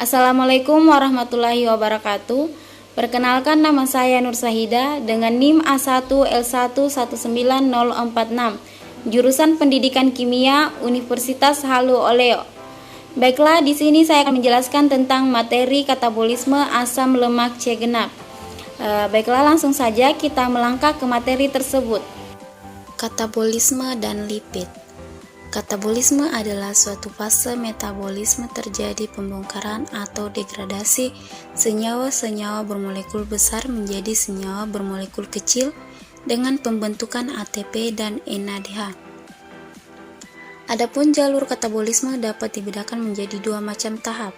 Assalamualaikum warahmatullahi wabarakatuh. Perkenalkan, nama saya Nur Sahida dengan NIM A1L119046, jurusan Pendidikan Kimia Universitas Halu Oleo. Baiklah, di sini saya akan menjelaskan tentang materi katabolisme asam lemak C genap. Baiklah, langsung saja kita melangkah ke materi tersebut. Katabolisme dan lipid. Katabolisme adalah suatu fase metabolisme terjadi pembongkaran atau degradasi senyawa-senyawa bermolekul besar menjadi senyawa bermolekul kecil dengan pembentukan ATP dan NADH. Adapun jalur katabolisme dapat dibedakan menjadi dua macam tahap,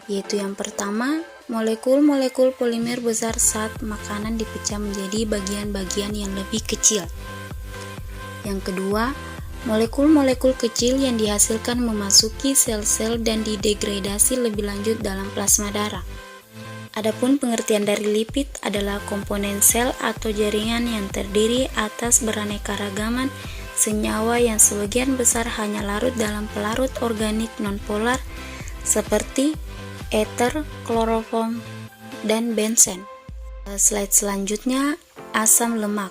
yaitu yang pertama, molekul-molekul polimer besar saat makanan dipecah menjadi bagian-bagian yang lebih kecil. Yang kedua, molekul-molekul kecil yang dihasilkan memasuki sel-sel dan didegradasi lebih lanjut dalam plasma darah. Adapun pengertian dari lipid adalah komponen sel atau jaringan yang terdiri atas beraneka ragaman senyawa yang sebagian besar hanya larut dalam pelarut organik nonpolar seperti ether, kloroform, dan benzen. Slide selanjutnya, asam lemak.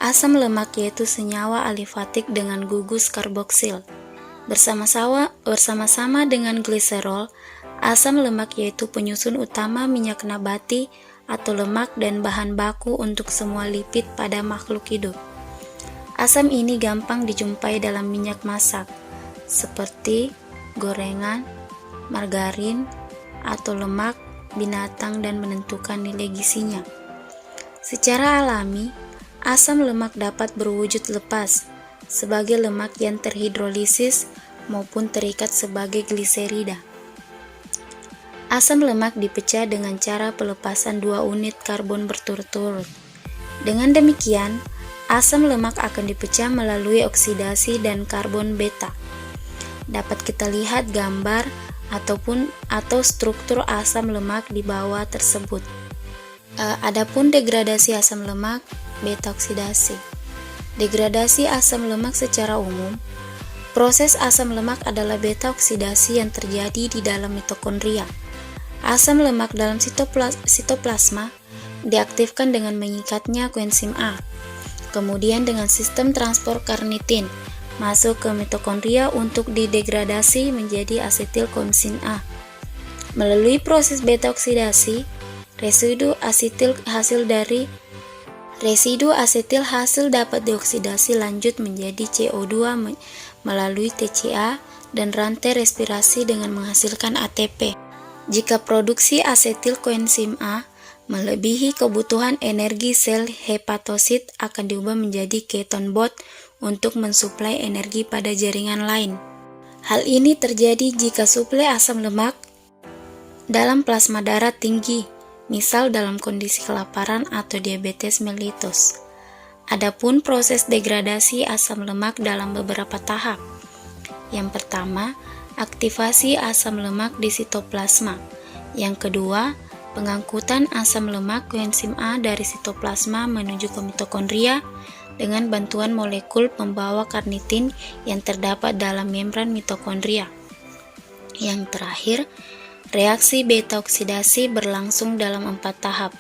Asam lemak yaitu senyawa alifatik dengan gugus karboksil. Bersama-sama dengan gliserol, asam lemak yaitu penyusun utama minyak nabati atau lemak dan bahan baku untuk semua lipid pada makhluk hidup. Asam ini gampang dijumpai dalam minyak masak, seperti gorengan, margarin, atau lemak binatang dan menentukan nilai gizinya. Secara alami, asam lemak dapat berwujud lepas sebagai lemak yang terhidrolisis maupun terikat sebagai gliserida. Asam lemak dipecah dengan cara pelepasan 2 unit karbon berturut-turut. Dengan demikian, asam lemak akan dipecah melalui oksidasi dan karbon beta. Dapat kita lihat gambar atau struktur asam lemak di bawah tersebut. Adapun degradasi asam lemak, beta oksidasi. Degradasi asam lemak secara umum, proses asam lemak adalah beta oksidasi yang terjadi di dalam mitokondria. Asam lemak dalam sitoplasma diaktifkan dengan mengikatnya koenzim A. Kemudian dengan sistem transport karnitin masuk ke mitokondria untuk didegradasi menjadi asetil koenzim A. Melalui proses beta oksidasi, residu asetil hasil dapat dioksidasi lanjut menjadi CO2 melalui TCA dan rantai respirasi dengan menghasilkan ATP. Jika produksi asetil koenzim A melebihi kebutuhan energi sel hepatosit akan diubah menjadi keton bond untuk mensuplai energi pada jaringan lain. Hal ini terjadi jika suplai asam lemak dalam plasma darah tinggi, misal dalam kondisi kelaparan atau diabetes mellitus. Adapun proses degradasi asam lemak dalam beberapa tahap. Yang pertama, aktivasi asam lemak di sitoplasma. Yang kedua, pengangkutan asam lemak koenzim A dari sitoplasma menuju ke mitokondria dengan bantuan molekul pembawa karnitin yang terdapat dalam membran mitokondria. Yang terakhir, reaksi beta oksidasi berlangsung dalam 4 tahap,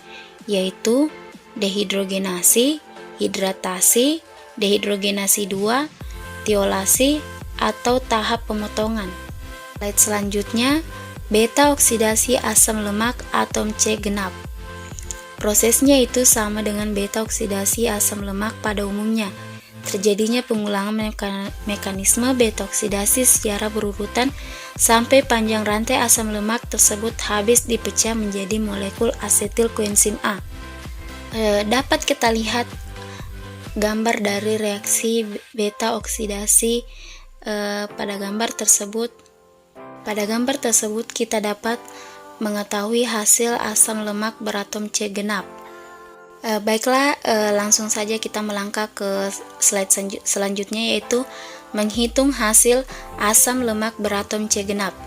yaitu dehidrogenasi, hidratasi, dehidrogenasi 2, tiolasi, atau tahap pemotongan. Slide selanjutnya, beta oksidasi asam lemak atom C genap. Prosesnya itu sama dengan beta oksidasi asam lemak pada umumnya. Terjadinya pengulangan mekanisme beta oksidasi secara berurutan sampai panjang rantai asam lemak tersebut habis dipecah menjadi molekul asetil koenzim A. Dapat kita lihat gambar dari reaksi beta oksidasi pada gambar tersebut. Pada gambar tersebut kita dapat mengetahui hasil asam lemak beratom C genap. Baiklah, langsung saja kita melangkah ke slide selanjutnya, yaitu menghitung hasil asam lemak beratom C genap.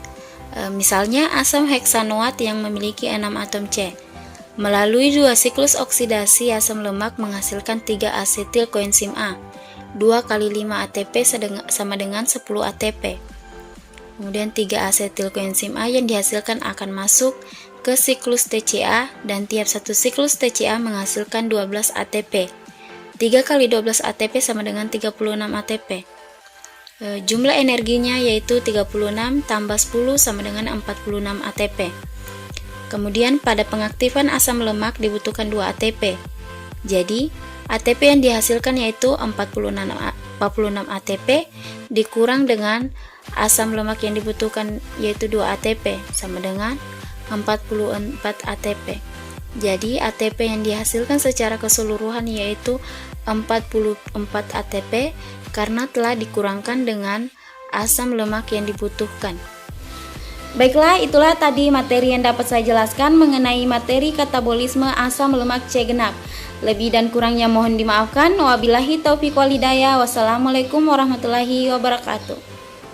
Misalnya asam heksanoat yang memiliki 6 atom C. Melalui 2 siklus oksidasi, asam lemak menghasilkan 3 asetil koenzim A. 2 kali 5 ATP sama dengan 10 ATP. Kemudian 3 asetil koenzim A yang dihasilkan akan masuk ke siklus TCA dan tiap satu siklus TCA menghasilkan 12 ATP. 3 kali 12 ATP sama dengan 36 ATP. Jumlah energinya yaitu 36 tambah 10 sama dengan 46 ATP. Kemudian pada pengaktifan asam lemak dibutuhkan 2 ATP. Jadi ATP yang dihasilkan yaitu 46 ATP dikurang dengan asam lemak yang dibutuhkan yaitu 2 ATP sama dengan 44 ATP. Jadi ATP yang dihasilkan secara keseluruhan yaitu 44 ATP karena telah dikurangkan dengan asam lemak yang dibutuhkan. Baiklah, itulah tadi materi yang dapat saya jelaskan mengenai materi katabolisme asam lemak C genap. Lebih dan kurangnya mohon dimaafkan. Wabillahi taufiq wal hidayah. Wassalamualaikum warahmatullahi wabarakatuh.